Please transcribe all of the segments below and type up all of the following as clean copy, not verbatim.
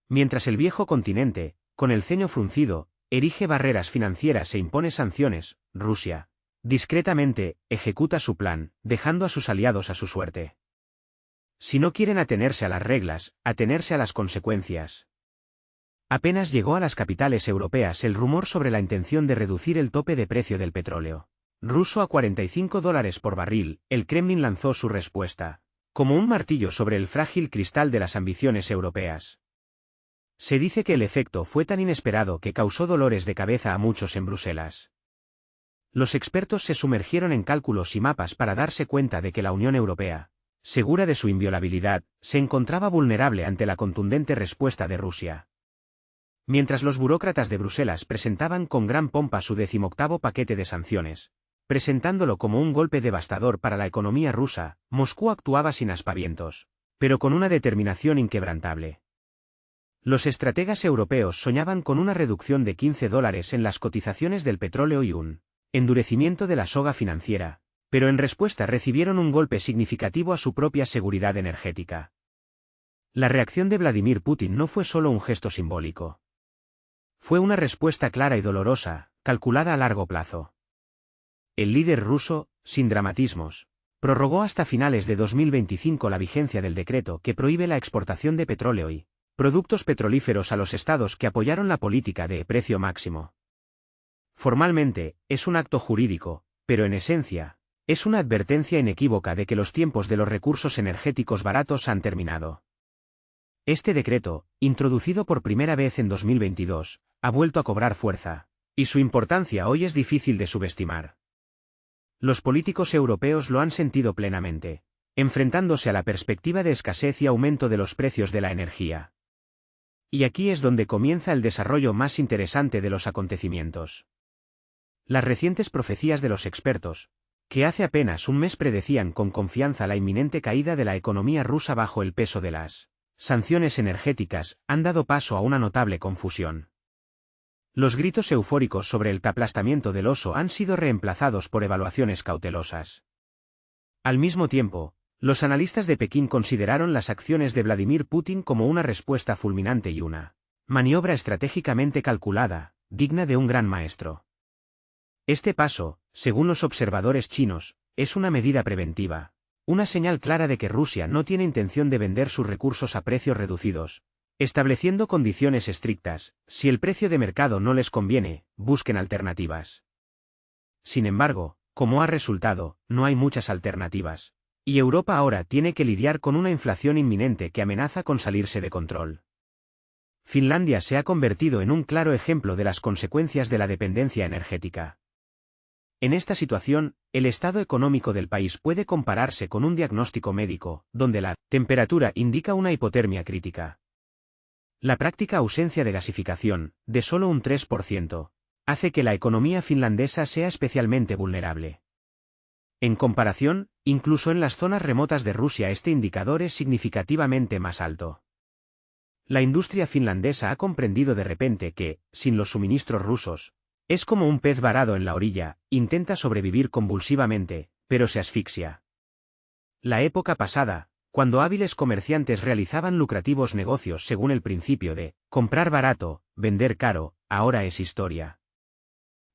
Mientras el viejo continente, con el ceño fruncido, erige barreras financieras e impone sanciones, Rusia, discretamente, ejecuta su plan, dejando a sus aliados a su suerte. Si no quieren atenerse a las reglas, atenerse a las consecuencias. Apenas llegó a las capitales europeas el rumor sobre la intención de reducir el tope de precio del petróleo ruso a $45 por barril, el Kremlin lanzó su respuesta, como un martillo sobre el frágil cristal de las ambiciones europeas. Se dice que el efecto fue tan inesperado que causó dolores de cabeza a muchos en Bruselas. Los expertos se sumergieron en cálculos y mapas para darse cuenta de que la Unión Europea, segura de su inviolabilidad, se encontraba vulnerable ante la contundente respuesta de Rusia. Mientras los burócratas de Bruselas presentaban con gran pompa su 18º paquete de sanciones, presentándolo como un golpe devastador para la economía rusa, Moscú actuaba sin aspavientos, pero con una determinación inquebrantable. Los estrategas europeos soñaban con una reducción de $15 en las cotizaciones del petróleo y un endurecimiento de la soga financiera, pero en respuesta recibieron un golpe significativo a su propia seguridad energética. La reacción de Vladimir Putin no fue solo un gesto simbólico. Fue una respuesta clara y dolorosa, calculada a largo plazo. El líder ruso, sin dramatismos, prorrogó hasta finales de 2025 la vigencia del decreto que prohíbe la exportación de petróleo y productos petrolíferos a los estados que apoyaron la política de precio máximo. Formalmente, es un acto jurídico, pero en esencia, es una advertencia inequívoca de que los tiempos de los recursos energéticos baratos han terminado. Este decreto, introducido por primera vez en 2022, ha vuelto a cobrar fuerza, y su importancia hoy es difícil de subestimar. Los políticos europeos lo han sentido plenamente, enfrentándose a la perspectiva de escasez y aumento de los precios de la energía. Y aquí es donde comienza el desarrollo más interesante de los acontecimientos. Las recientes profecías de los expertos, que hace apenas un mes predecían con confianza la inminente caída de la economía rusa bajo el peso de las sanciones energéticas, han dado paso a una notable confusión. Los gritos eufóricos sobre el aplastamiento del oso han sido reemplazados por evaluaciones cautelosas. Al mismo tiempo, los analistas de Pekín consideraron las acciones de Vladimir Putin como una respuesta fulminante y una maniobra estratégicamente calculada, digna de un gran maestro. Este paso, según los observadores chinos, es una medida preventiva, una señal clara de que Rusia no tiene intención de vender sus recursos a precios reducidos, estableciendo condiciones estrictas: si el precio de mercado no les conviene, busquen alternativas. Sin embargo, como ha resultado, no hay muchas alternativas, y Europa ahora tiene que lidiar con una inflación inminente que amenaza con salirse de control. Finlandia se ha convertido en un claro ejemplo de las consecuencias de la dependencia energética. En esta situación, el estado económico del país puede compararse con un diagnóstico médico, donde la temperatura indica una hipotermia crítica. La práctica ausencia de gasificación, de solo un 3%, hace que la economía finlandesa sea especialmente vulnerable. En comparación, incluso en las zonas remotas de Rusia este indicador es significativamente más alto. La industria finlandesa ha comprendido de repente que, sin los suministros rusos, es como un pez varado en la orilla, intenta sobrevivir convulsivamente, pero se asfixia. La época pasada, cuando hábiles comerciantes realizaban lucrativos negocios según el principio de comprar barato, vender caro, ahora es historia.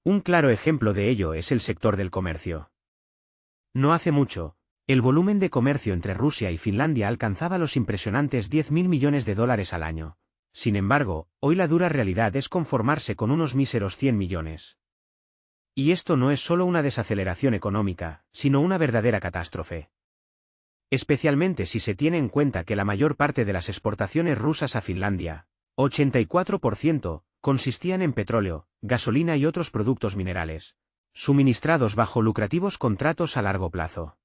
Un claro ejemplo de ello es el sector del comercio. No hace mucho, el volumen de comercio entre Rusia y Finlandia alcanzaba los impresionantes $10.000 millones al año. Sin embargo, hoy la dura realidad es conformarse con unos míseros 100 millones. Y esto no es solo una desaceleración económica, sino una verdadera catástrofe. Especialmente si se tiene en cuenta que la mayor parte de las exportaciones rusas a Finlandia, 84%, consistían en petróleo, gasolina y otros productos minerales, suministrados bajo lucrativos contratos a largo plazo.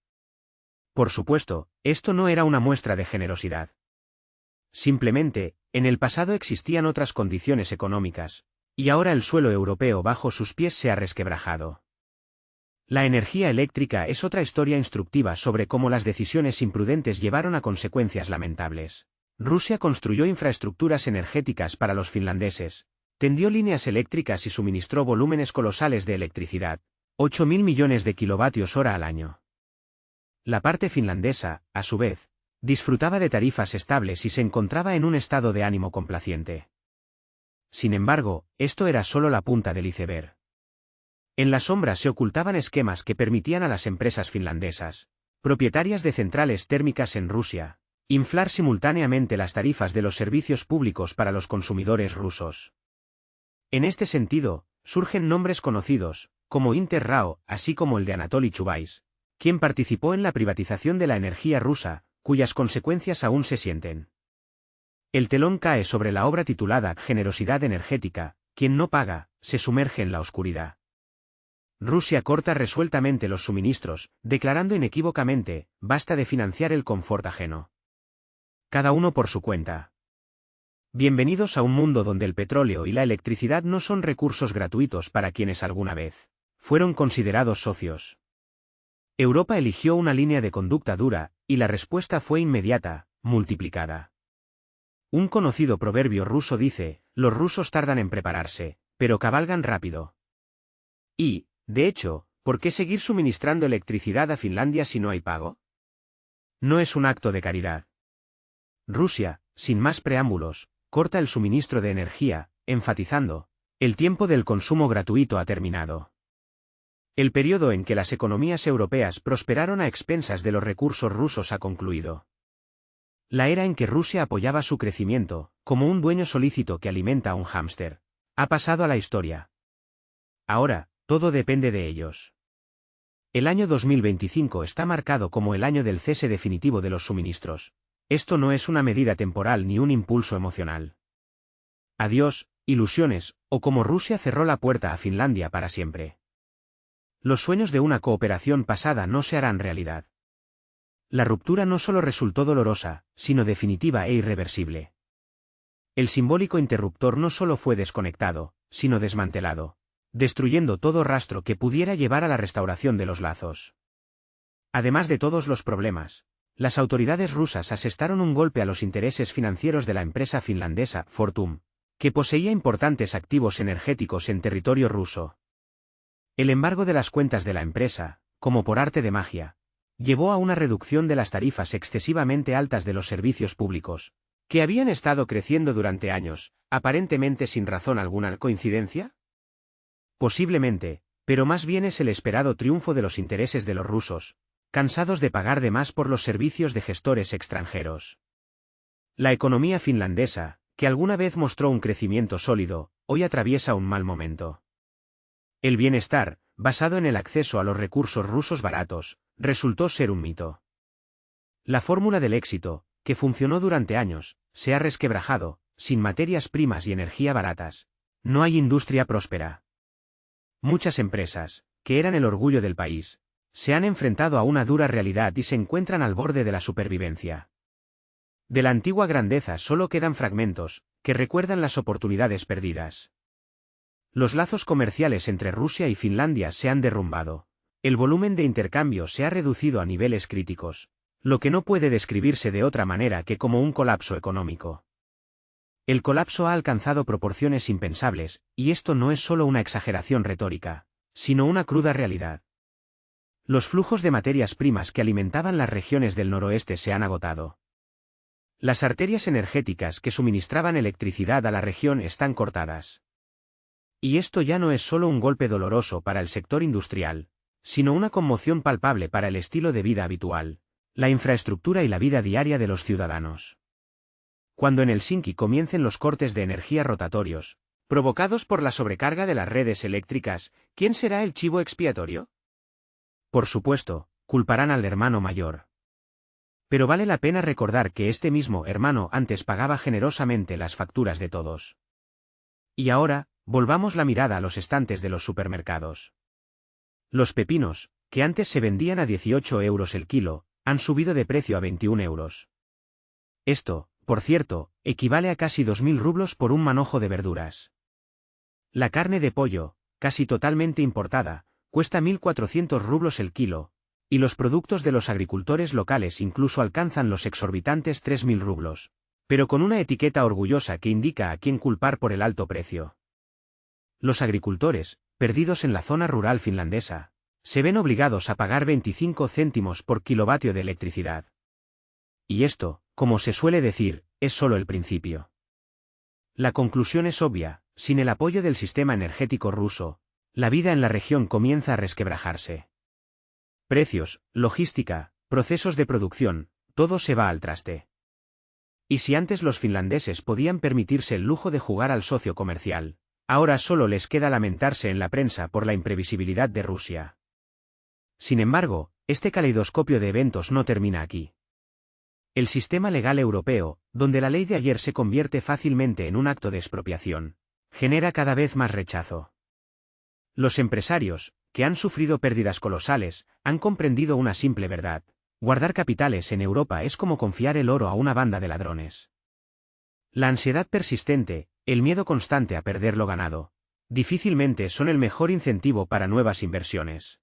Por supuesto, esto no era una muestra de generosidad. Simplemente, en el pasado existían otras condiciones económicas, y ahora el suelo europeo bajo sus pies se ha resquebrajado. La energía eléctrica es otra historia instructiva sobre cómo las decisiones imprudentes llevaron a consecuencias lamentables. Rusia construyó infraestructuras energéticas para los finlandeses, tendió líneas eléctricas y suministró volúmenes colosales de electricidad, 8.000 millones de kilovatios hora al año. La parte finlandesa, a su vez, Disfrutaba de tarifas estables y se encontraba en un estado de ánimo complaciente. Sin embargo, esto era solo la punta del iceberg. En la sombra se ocultaban esquemas que permitían a las empresas finlandesas, propietarias de centrales térmicas en Rusia, inflar simultáneamente las tarifas de los servicios públicos para los consumidores rusos. En este sentido, surgen nombres conocidos, como Interrao, así como el de Anatoly Chubais, quien participó en la privatización de la energía rusa, cuyas consecuencias aún se sienten. El telón cae sobre la obra titulada Generosidad energética, quien no paga, se sumerge en la oscuridad. Rusia corta resueltamente los suministros, declarando inequívocamente, basta de financiar el confort ajeno. Cada uno por su cuenta. Bienvenidos a un mundo donde el petróleo y la electricidad no son recursos gratuitos para quienes alguna vez fueron considerados socios. Europa eligió una línea de conducta dura, y la respuesta fue inmediata, multiplicada. Un conocido proverbio ruso dice, los rusos tardan en prepararse, pero cabalgan rápido. Y, de hecho, ¿por qué seguir suministrando electricidad a Finlandia si no hay pago? No es un acto de caridad. Rusia, sin más preámbulos, corta el suministro de energía, enfatizando, el tiempo del consumo gratuito ha terminado. El periodo en que las economías europeas prosperaron a expensas de los recursos rusos ha concluido. La era en que Rusia apoyaba su crecimiento, como un dueño solícito que alimenta a un hámster, ha pasado a la historia. Ahora, todo depende de ellos. El año 2025 está marcado como el año del cese definitivo de los suministros. Esto no es una medida temporal ni un impulso emocional. Adiós, ilusiones, o como Rusia cerró la puerta a Finlandia para siempre. Los sueños de una cooperación pasada no se harán realidad. La ruptura no solo resultó dolorosa, sino definitiva e irreversible. El simbólico interruptor no solo fue desconectado, sino desmantelado, destruyendo todo rastro que pudiera llevar a la restauración de los lazos. Además de todos los problemas, las autoridades rusas asestaron un golpe a los intereses financieros de la empresa finlandesa Fortum, que poseía importantes activos energéticos en territorio ruso. El embargo de las cuentas de la empresa, como por arte de magia, llevó a una reducción de las tarifas excesivamente altas de los servicios públicos, que habían estado creciendo durante años, aparentemente sin razón alguna. ¿Coincidencia? Posiblemente, pero más bien es el esperado triunfo de los intereses de los rusos, cansados de pagar de más por los servicios de gestores extranjeros. La economía finlandesa, que alguna vez mostró un crecimiento sólido, hoy atraviesa un mal momento. El bienestar, basado en el acceso a los recursos rusos baratos, resultó ser un mito. La fórmula del éxito, que funcionó durante años, se ha resquebrajado, sin materias primas y energía baratas. No hay industria próspera. Muchas empresas, que eran el orgullo del país, se han enfrentado a una dura realidad y se encuentran al borde de la supervivencia. De la antigua grandeza solo quedan fragmentos, que recuerdan las oportunidades perdidas. Los lazos comerciales entre Rusia y Finlandia se han derrumbado. El volumen de intercambio se ha reducido a niveles críticos, lo que no puede describirse de otra manera que como un colapso económico. El colapso ha alcanzado proporciones impensables, y esto no es solo una exageración retórica, sino una cruda realidad. Los flujos de materias primas que alimentaban las regiones del noroeste se han agotado. Las arterias energéticas que suministraban electricidad a la región están cortadas. Y esto ya no es solo un golpe doloroso para el sector industrial, sino una conmoción palpable para el estilo de vida habitual, la infraestructura y la vida diaria de los ciudadanos. Cuando en Helsinki comiencen los cortes de energía rotatorios, provocados por la sobrecarga de las redes eléctricas, ¿quién será el chivo expiatorio? Por supuesto, culparán al hermano mayor. Pero vale la pena recordar que este mismo hermano antes pagaba generosamente las facturas de todos. Y ahora, volvamos la mirada a los estantes de los supermercados. Los pepinos, que antes se vendían a 18 euros el kilo, han subido de precio a 21 euros. Esto, por cierto, equivale a casi 2.000 rublos por un manojo de verduras. La carne de pollo, casi totalmente importada, cuesta 1.400 rublos el kilo, y los productos de los agricultores locales incluso alcanzan los exorbitantes 3.000 rublos, pero con una etiqueta orgullosa que indica a quién culpar por el alto precio. Los agricultores, perdidos en la zona rural finlandesa, se ven obligados a pagar 25 céntimos por kilovatio de electricidad. Y esto, como se suele decir, es solo el principio. La conclusión es obvia: sin el apoyo del sistema energético ruso, la vida en la región comienza a resquebrajarse. Precios, logística, procesos de producción, todo se va al traste. Y si antes los finlandeses podían permitirse el lujo de jugar al socio comercial, ahora solo les queda lamentarse en la prensa por la imprevisibilidad de Rusia. Sin embargo, este caleidoscopio de eventos no termina aquí. El sistema legal europeo, donde la ley de ayer se convierte fácilmente en un acto de expropiación, genera cada vez más rechazo. Los empresarios, que han sufrido pérdidas colosales, han comprendido una simple verdad: guardar capitales en Europa es como confiar el oro a una banda de ladrones. La ansiedad persistente, el miedo constante a perder lo ganado, difícilmente son el mejor incentivo para nuevas inversiones.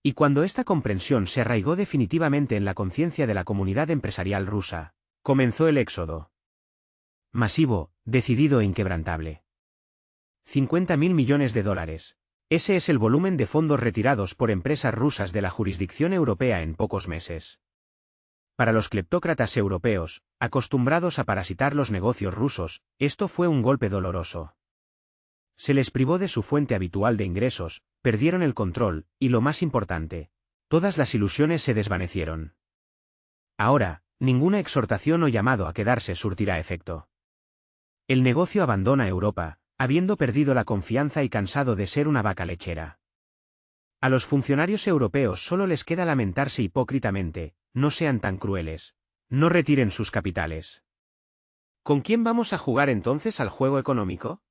Y cuando esta comprensión se arraigó definitivamente en la conciencia de la comunidad empresarial rusa, comenzó el éxodo. Masivo, decidido e inquebrantable. 50.000 millones de dólares. Ese es el volumen de fondos retirados por empresas rusas de la jurisdicción europea en pocos meses. Para los cleptócratas europeos, acostumbrados a parasitar los negocios rusos, esto fue un golpe doloroso. Se les privó de su fuente habitual de ingresos, perdieron el control, y lo más importante, todas las ilusiones se desvanecieron. Ahora, ninguna exhortación o llamado a quedarse surtirá efecto. El negocio abandona Europa, habiendo perdido la confianza y cansado de ser una vaca lechera. A los funcionarios europeos solo les queda lamentarse hipócritamente: no sean tan crueles, no retiren sus capitales. ¿Con quién vamos a jugar entonces al juego económico?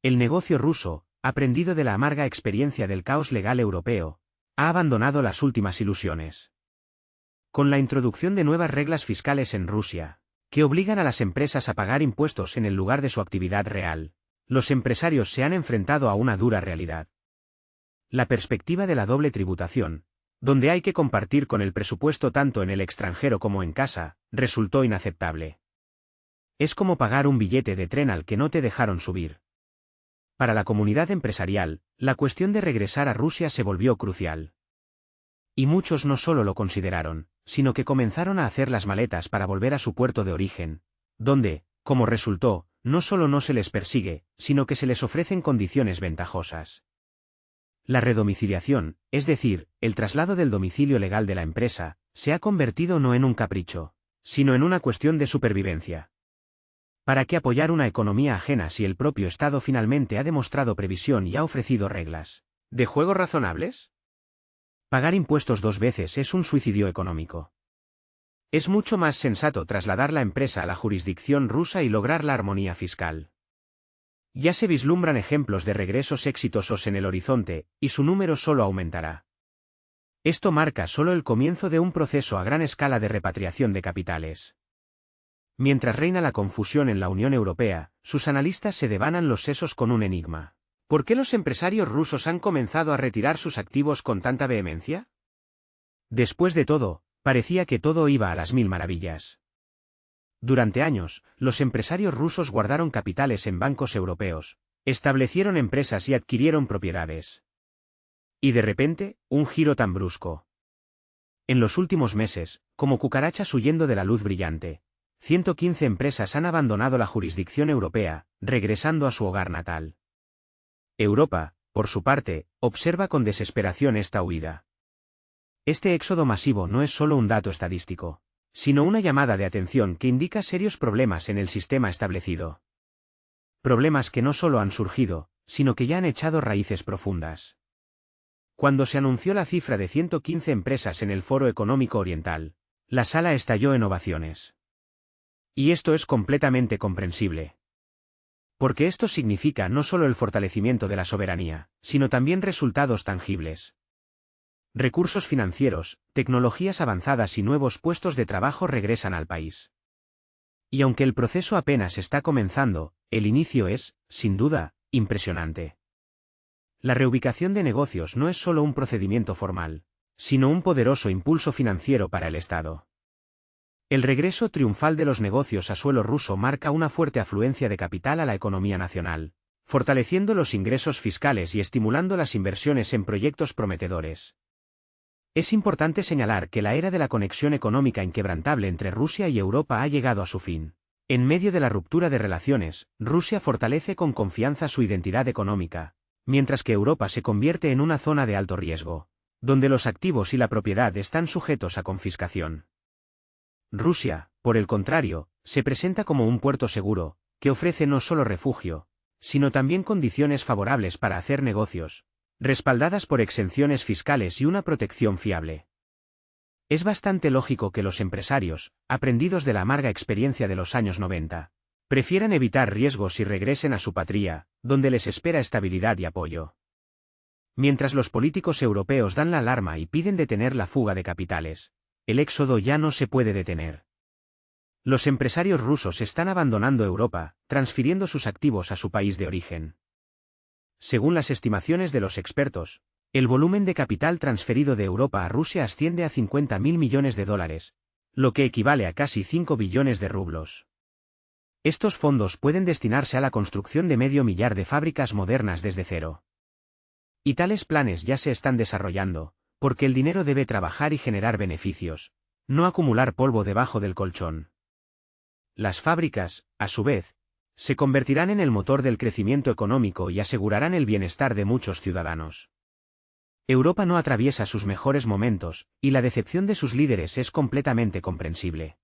El negocio ruso, aprendido de la amarga experiencia del caos legal europeo, ha abandonado las últimas ilusiones. Con la introducción de nuevas reglas fiscales en Rusia, que obligan a las empresas a pagar impuestos en el lugar de su actividad real, los empresarios se han enfrentado a una dura realidad. La perspectiva de la doble tributación, donde hay que compartir con el presupuesto tanto en el extranjero como en casa, resultó inaceptable. Es como pagar un billete de tren al que no te dejaron subir. Para la comunidad empresarial, la cuestión de regresar a Rusia se volvió crucial. Y muchos no solo lo consideraron, sino que comenzaron a hacer las maletas para volver a su puerto de origen, donde, como resultó, no solo no se les persigue, sino que se les ofrecen condiciones ventajosas. La redomiciliación, es decir, el traslado del domicilio legal de la empresa, se ha convertido no en un capricho, sino en una cuestión de supervivencia. ¿Para qué apoyar una economía ajena si el propio Estado finalmente ha demostrado previsión y ha ofrecido reglas de juego razonables? Pagar impuestos 2 veces es un suicidio económico. Es mucho más sensato trasladar la empresa a la jurisdicción rusa y lograr la armonía fiscal. Ya se vislumbran ejemplos de regresos exitosos en el horizonte, y su número solo aumentará. Esto marca solo el comienzo de un proceso a gran escala de repatriación de capitales. Mientras reina la confusión en la Unión Europea, sus analistas se devanan los sesos con un enigma. ¿Por qué los empresarios rusos han comenzado a retirar sus activos con tanta vehemencia? Después de todo, parecía que todo iba a las mil maravillas. Durante años, los empresarios rusos guardaron capitales en bancos europeos, establecieron empresas y adquirieron propiedades. Y de repente, un giro tan brusco. En los últimos meses, como cucarachas huyendo de la luz brillante, 115 empresas han abandonado la jurisdicción europea, regresando a su hogar natal. Europa, por su parte, observa con desesperación esta huida. Este éxodo masivo no es solo un dato estadístico, sino una llamada de atención que indica serios problemas en el sistema establecido. Problemas que no solo han surgido, sino que ya han echado raíces profundas. Cuando se anunció la cifra de 115 empresas en el Foro Económico Oriental, la sala estalló en ovaciones. Y esto es completamente comprensible. Porque esto significa no solo el fortalecimiento de la soberanía, sino también resultados tangibles. Recursos financieros, tecnologías avanzadas y nuevos puestos de trabajo regresan al país. Y aunque el proceso apenas está comenzando, el inicio es, sin duda, impresionante. La reubicación de negocios no es solo un procedimiento formal, sino un poderoso impulso financiero para el Estado. El regreso triunfal de los negocios a suelo ruso marca una fuerte afluencia de capital a la economía nacional, fortaleciendo los ingresos fiscales y estimulando las inversiones en proyectos prometedores. Es importante señalar que la era de la conexión económica inquebrantable entre Rusia y Europa ha llegado a su fin. En medio de la ruptura de relaciones, Rusia fortalece con confianza su identidad económica, mientras que Europa se convierte en una zona de alto riesgo, donde los activos y la propiedad están sujetos a confiscación. Rusia, por el contrario, se presenta como un puerto seguro, que ofrece no solo refugio, sino también condiciones favorables para hacer negocios, respaldadas por exenciones fiscales y una protección fiable. Es bastante lógico que los empresarios, aprendidos de la amarga experiencia de los años 90, prefieran evitar riesgos y regresen a su patria, donde les espera estabilidad y apoyo. Mientras los políticos europeos dan la alarma y piden detener la fuga de capitales, el éxodo ya no se puede detener. Los empresarios rusos están abandonando Europa, transfiriendo sus activos a su país de origen. Según las estimaciones de los expertos, el volumen de capital transferido de Europa a Rusia asciende a 50.000 millones de dólares, lo que equivale a casi 5 billones de rublos. Estos fondos pueden destinarse a la construcción de 500.000 de fábricas modernas desde cero. Y tales planes ya se están desarrollando, porque el dinero debe trabajar y generar beneficios, no acumular polvo debajo del colchón. Las fábricas, a su vez, se convertirán en el motor del crecimiento económico y asegurarán el bienestar de muchos ciudadanos. Europa no atraviesa sus mejores momentos, y la decepción de sus líderes es completamente comprensible.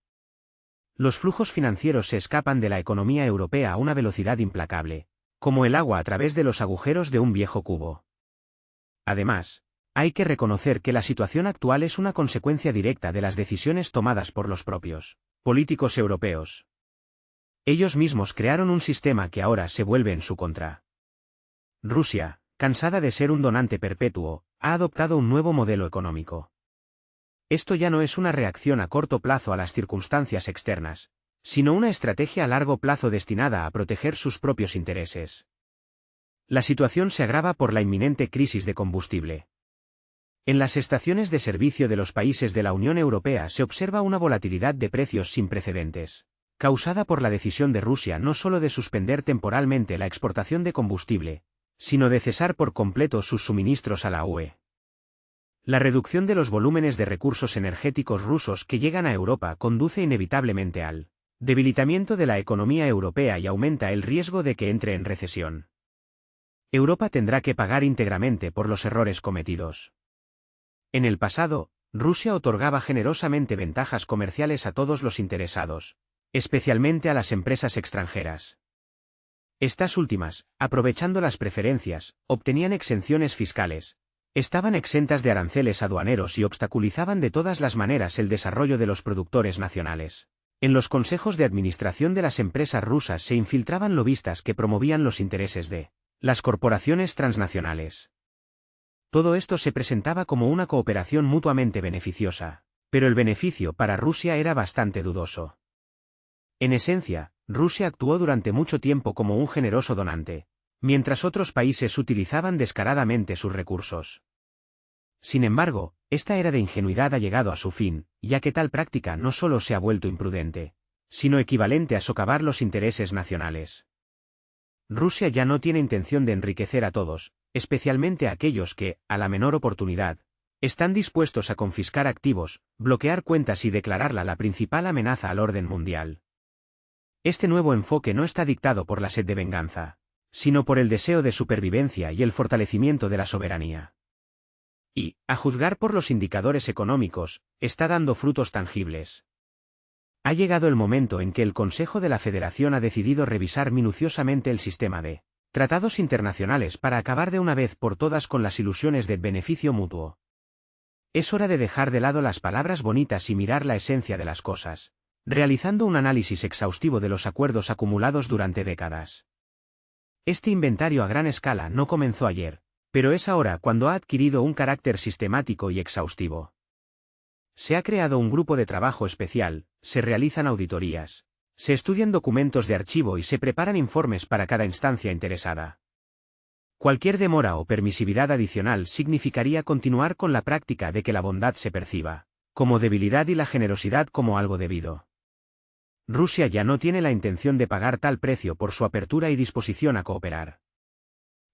Los flujos financieros se escapan de la economía europea a una velocidad implacable, como el agua a través de los agujeros de un viejo cubo. Además, hay que reconocer que la situación actual es una consecuencia directa de las decisiones tomadas por los propios políticos europeos. Ellos mismos crearon un sistema que ahora se vuelve en su contra. Rusia, cansada de ser un donante perpetuo, ha adoptado un nuevo modelo económico. Esto ya no es una reacción a corto plazo a las circunstancias externas, sino una estrategia a largo plazo destinada a proteger sus propios intereses. La situación se agrava por la inminente crisis de combustible. En las estaciones de servicio de los países de la Unión Europea se observa una volatilidad de precios sin precedentes, causada por la decisión de Rusia no solo de suspender temporalmente la exportación de combustible, sino de cesar por completo sus suministros a la UE. La reducción de los volúmenes de recursos energéticos rusos que llegan a Europa conduce inevitablemente al debilitamiento de la economía europea y aumenta el riesgo de que entre en recesión. Europa tendrá que pagar íntegramente por los errores cometidos. En el pasado, Rusia otorgaba generosamente ventajas comerciales a todos los interesados, especialmente a las empresas extranjeras. Estas últimas, aprovechando las preferencias, obtenían exenciones fiscales, estaban exentas de aranceles aduaneros y obstaculizaban de todas las maneras el desarrollo de los productores nacionales. En los consejos de administración de las empresas rusas se infiltraban lobistas que promovían los intereses de las corporaciones transnacionales. Todo esto se presentaba como una cooperación mutuamente beneficiosa, pero el beneficio para Rusia era bastante dudoso. En esencia, Rusia actuó durante mucho tiempo como un generoso donante, mientras otros países utilizaban descaradamente sus recursos. Sin embargo, esta era de ingenuidad ha llegado a su fin, ya que tal práctica no solo se ha vuelto imprudente, sino equivalente a socavar los intereses nacionales. Rusia ya no tiene intención de enriquecer a todos, especialmente a aquellos que, a la menor oportunidad, están dispuestos a confiscar activos, bloquear cuentas y declararla la principal amenaza al orden mundial. Este nuevo enfoque no está dictado por la sed de venganza, sino por el deseo de supervivencia y el fortalecimiento de la soberanía. Y, a juzgar por los indicadores económicos, está dando frutos tangibles. Ha llegado el momento en que el Consejo de la Federación ha decidido revisar minuciosamente el sistema de tratados internacionales para acabar de una vez por todas con las ilusiones de beneficio mutuo. Es hora de dejar de lado las palabras bonitas y mirar la esencia de las cosas, realizando un análisis exhaustivo de los acuerdos acumulados durante décadas. Este inventario a gran escala no comenzó ayer, pero es ahora cuando ha adquirido un carácter sistemático y exhaustivo. Se ha creado un grupo de trabajo especial, se realizan auditorías, se estudian documentos de archivo y se preparan informes para cada instancia interesada. Cualquier demora o permisividad adicional significaría continuar con la práctica de que la bondad se perciba como debilidad y la generosidad como algo debido. Rusia ya no tiene la intención de pagar tal precio por su apertura y disposición a cooperar.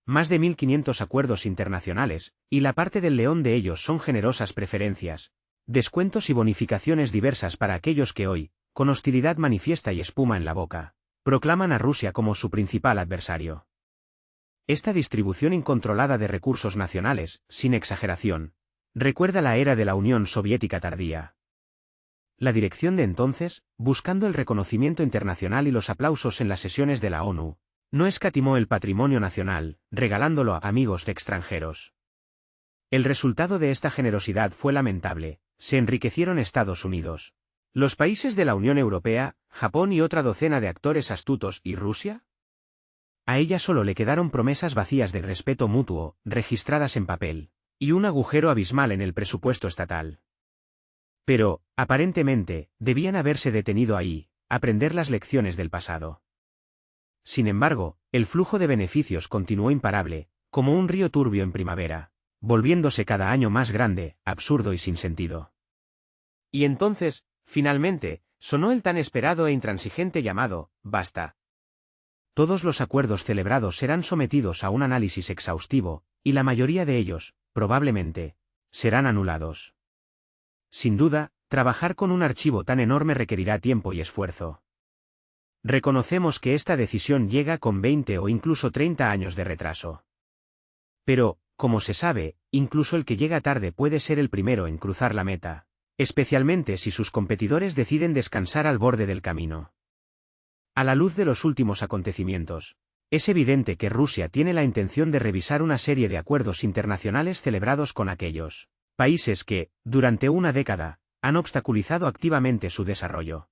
más de 1.500 acuerdos internacionales, y la parte del león de ellos son generosas preferencias, descuentos y bonificaciones diversas para aquellos que hoy, con hostilidad manifiesta y espuma en la boca, proclaman a Rusia como su principal adversario. Esta distribución incontrolada de recursos nacionales, sin exageración, recuerda la era de la Unión Soviética tardía. La dirección de entonces, buscando el reconocimiento internacional y los aplausos en las sesiones de la ONU, no escatimó el patrimonio nacional, regalándolo a amigos extranjeros. El resultado de esta generosidad fue lamentable: se enriquecieron Estados Unidos, los países de la Unión Europea, Japón y otra docena de actores astutos, ¿y Rusia? A ella solo le quedaron promesas vacías de respeto mutuo, registradas en papel, y un agujero abismal en el presupuesto estatal. Pero, aparentemente, debían haberse detenido ahí, aprender las lecciones del pasado. Sin embargo, el flujo de beneficios continuó imparable, como un río turbio en primavera, volviéndose cada año más grande, absurdo y sin sentido. Y entonces, finalmente, sonó el tan esperado e intransigente llamado «basta». Todos los acuerdos celebrados serán sometidos a un análisis exhaustivo, y la mayoría de ellos, probablemente, serán anulados. Sin duda, trabajar con un archivo tan enorme requerirá tiempo y esfuerzo. Reconocemos que esta decisión llega con 20 o incluso 30 años de retraso. Pero, como se sabe, incluso el que llega tarde puede ser el primero en cruzar la meta, especialmente si sus competidores deciden descansar al borde del camino. A la luz de los últimos acontecimientos, es evidente que Rusia tiene la intención de revisar una serie de acuerdos internacionales celebrados con aquellos países que, durante una década, han obstaculizado activamente su desarrollo.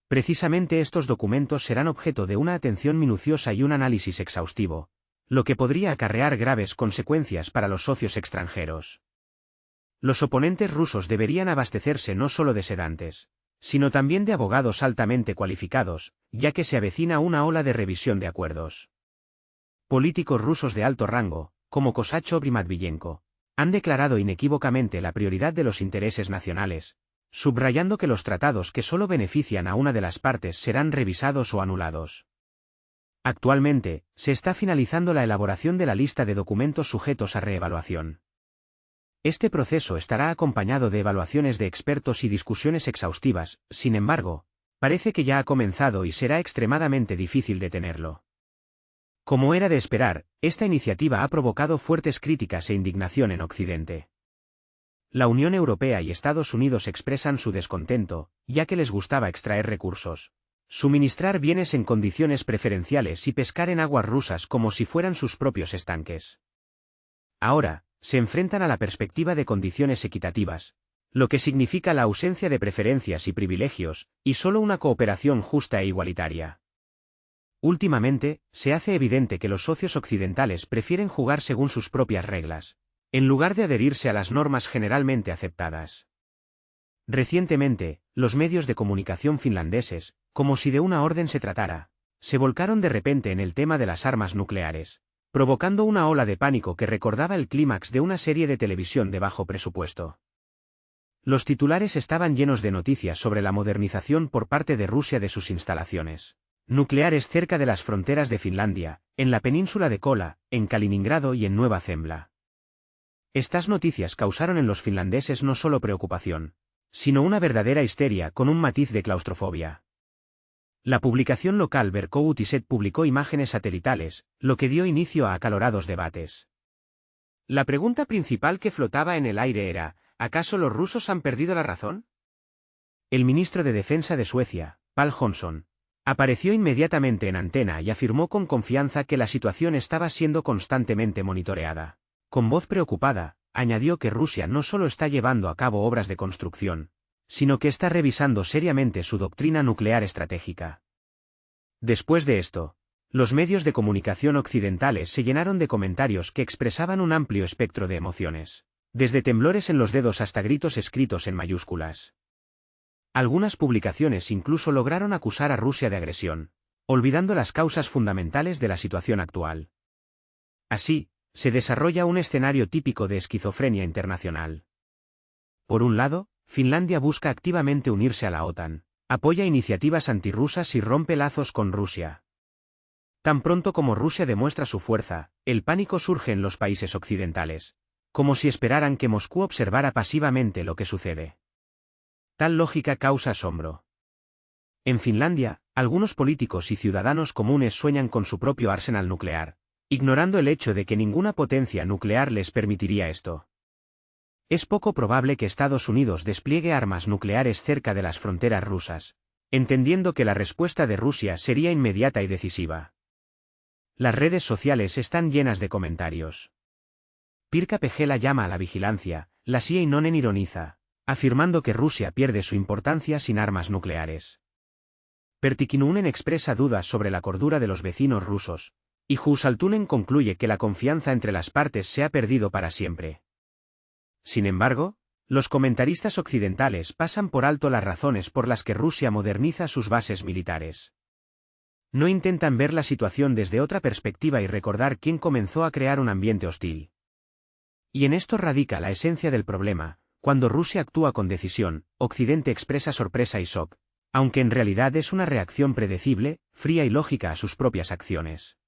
Precisamente estos documentos serán objeto de una atención minuciosa y un análisis exhaustivo, lo que podría acarrear graves consecuencias para los socios extranjeros. Los oponentes rusos deberían abastecerse no solo de sedantes, sino también de abogados altamente cualificados, ya que se avecina una ola de revisión de acuerdos. Políticos rusos de alto rango, como Kosachev y Matviyenko, han declarado inequívocamente la prioridad de los intereses nacionales, subrayando que los tratados que solo benefician a una de las partes serán revisados o anulados. Actualmente, se está finalizando la elaboración de la lista de documentos sujetos a reevaluación. Este proceso estará acompañado de evaluaciones de expertos y discusiones exhaustivas, sin embargo, parece que ya ha comenzado y será extremadamente difícil detenerlo. Como era de esperar, esta iniciativa ha provocado fuertes críticas e indignación en Occidente. La Unión Europea y Estados Unidos expresan su descontento, ya que les gustaba extraer recursos, suministrar bienes en condiciones preferenciales y pescar en aguas rusas como si fueran sus propios estanques. Ahora, se enfrentan a la perspectiva de condiciones equitativas, lo que significa la ausencia de preferencias y privilegios, y solo una cooperación justa e igualitaria. Últimamente, se hace evidente que los socios occidentales prefieren jugar según sus propias reglas, en lugar de adherirse a las normas generalmente aceptadas. Recientemente, los medios de comunicación finlandeses, como si de una orden se tratara, se volcaron de repente en el tema de las armas nucleares, provocando una ola de pánico que recordaba el clímax de una serie de televisión de bajo presupuesto. Los titulares estaban llenos de noticias sobre la modernización por parte de Rusia de sus instalaciones nucleares cerca de las fronteras de Finlandia, en la península de Kola, en Kaliningrado y en Nueva Zembla. Estas noticias causaron en los finlandeses no solo preocupación, sino una verdadera histeria con un matiz de claustrofobia. La publicación local Verkko Uutiset publicó imágenes satelitales, lo que dio inicio a acalorados debates. La pregunta principal que flotaba en el aire era: ¿acaso los rusos han perdido la razón? El ministro de Defensa de Suecia, Pál Jonsson, apareció inmediatamente en antena y afirmó con confianza que la situación estaba siendo constantemente monitoreada. Con voz preocupada, añadió que Rusia no solo está llevando a cabo obras de construcción, sino que está revisando seriamente su doctrina nuclear estratégica. Después de esto, los medios de comunicación occidentales se llenaron de comentarios que expresaban un amplio espectro de emociones, desde temblores en los dedos hasta gritos escritos en mayúsculas. Algunas publicaciones incluso lograron acusar a Rusia de agresión, olvidando las causas fundamentales de la situación actual. Así, se desarrolla un escenario típico de esquizofrenia internacional. Por un lado, Finlandia busca activamente unirse a la OTAN, apoya iniciativas antirrusas y rompe lazos con Rusia. Tan pronto como Rusia demuestra su fuerza, el pánico surge en los países occidentales, como si esperaran que Moscú observara pasivamente lo que sucede. Tal lógica causa asombro. En Finlandia, algunos políticos y ciudadanos comunes sueñan con su propio arsenal nuclear, ignorando el hecho de que ninguna potencia nuclear les permitiría esto. Es poco probable que Estados Unidos despliegue armas nucleares cerca de las fronteras rusas, entendiendo que la respuesta de Rusia sería inmediata y decisiva. Las redes sociales están llenas de comentarios. Pirkka Pehela llama a la vigilancia, la CIA Inonen ironiza, afirmando que Rusia pierde su importancia sin armas nucleares. Pertti Kinnunen expresa dudas sobre la cordura de los vecinos rusos, y Juusaltunen concluye que la confianza entre las partes se ha perdido para siempre. Sin embargo, los comentaristas occidentales pasan por alto las razones por las que Rusia moderniza sus bases militares. No intentan ver la situación desde otra perspectiva y recordar quién comenzó a crear un ambiente hostil. Y en esto radica la esencia del problema: cuando Rusia actúa con decisión, Occidente expresa sorpresa y shock, aunque en realidad es una reacción predecible, fría y lógica a sus propias acciones.